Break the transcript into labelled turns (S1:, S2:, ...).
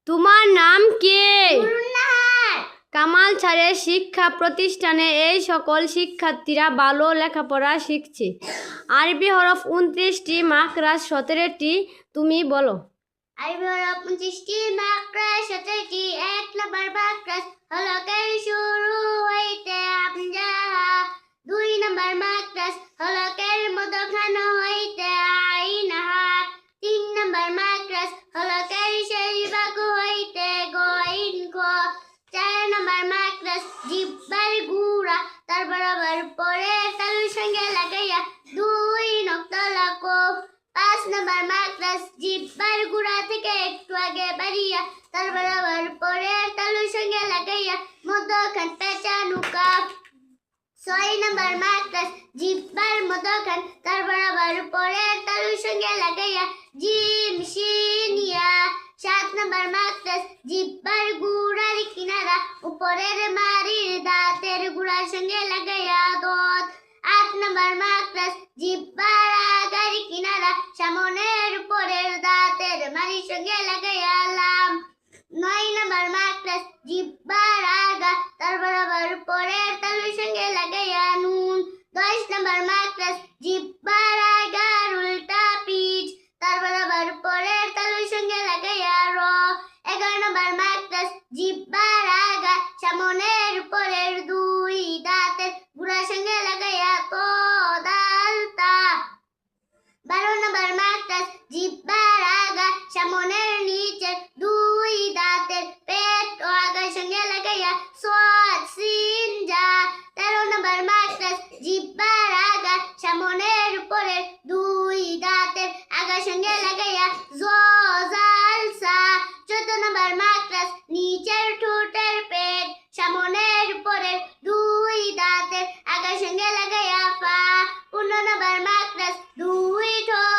S1: তোমার নাম কে?
S2: নুরুন্নাহার।
S1: কামাল স্যারের শিক্ষা প্রতিষ্ঠানে এই সকল শিক্ষার্থীরা ভালো লেখাপড়া শিখছে। আরবি হরফ 29টি, মাখরাজ 17টি। তুমি বলো।
S2: আরবি হরফ 29টি, মাখরাজ 17টি। 1 নম্বর মাখরাজ হলকের শুরু হইতে হামজা। 2 নম্বর মাখরাজ হলকের মধ্যখান হইতে আইন হা। 3 নম্বর মাখরাজ হলকের শেষ ভাগ হইতে গইন খ। 4 নম্বর মাখরাজ জিহ্বার গুড়া তার বরাবর পরে তালুর সঙ্গে লাগাইয়া 2 নক্তা লাগো। 5 নম্বর মাখরাজ জিহ্বার গুড়া থেকে একটু আগে বাড়িয়া তার বরাবর পরে তালুর সঙ্গে লাগাইয়া মধ্যখান পেঁচানো কাপ। 6 নম্বর মাখরাজ জিহ্বার মধ্যখান তার বরাবর পরে তালুর সঙ্গে লাগাইয়া জিম শিন ইয়া। 7 নম্বর মাখরাজ জিহ্বার গুড়ার কিনারা উপরের মারির দাঁতের গুড়ার সঙ্গে লাগাইয়া দত। 8 নম্বর মাখরাজ জিহ্বার আগার কিনারা সামনের উপরের দাঁতের মারির সঙ্গে লাগাইয়া লাম। 9 নম্বর মাখরাজ জিহ্বার আগা তার বরাবর পরের তালুর সঙ্গে লাগাইয়া নুন। 10 নম্বর মাখরাজ জিহ্বার আগার উল্টা পিঠ তার বরাবর পরের তালুর সঙ্গে লাগাইয়া র। 11 নম্বর মাখরাজ জিহ্বার আগা সামনের উপরের 2 দাঁতের গুড়ার সঙ্গে লাগাইয়া ত দাল তা। 12 নম্বর মাখরাজ জিহ্বার আগা সামনের নিচের 2 দাঁতের পেট ও আগার সঙ্গে লাগাইয়া সদ সিন জা। 13 নম্বর মাখরাজ জিহ্বার আগা সামনের উপরের 2 দাঁতের আগার সঙ্গে লাগাইয়া জ জাল সা। 14 নম্বর মাখরাজ নিচের ঠোঁটের পেট সামনের উপরের 2 দাঁতের আগার সঙ্গে লাগাইয়া ফা। 15 নম্বর মাখরাজ 2 ঠোঁট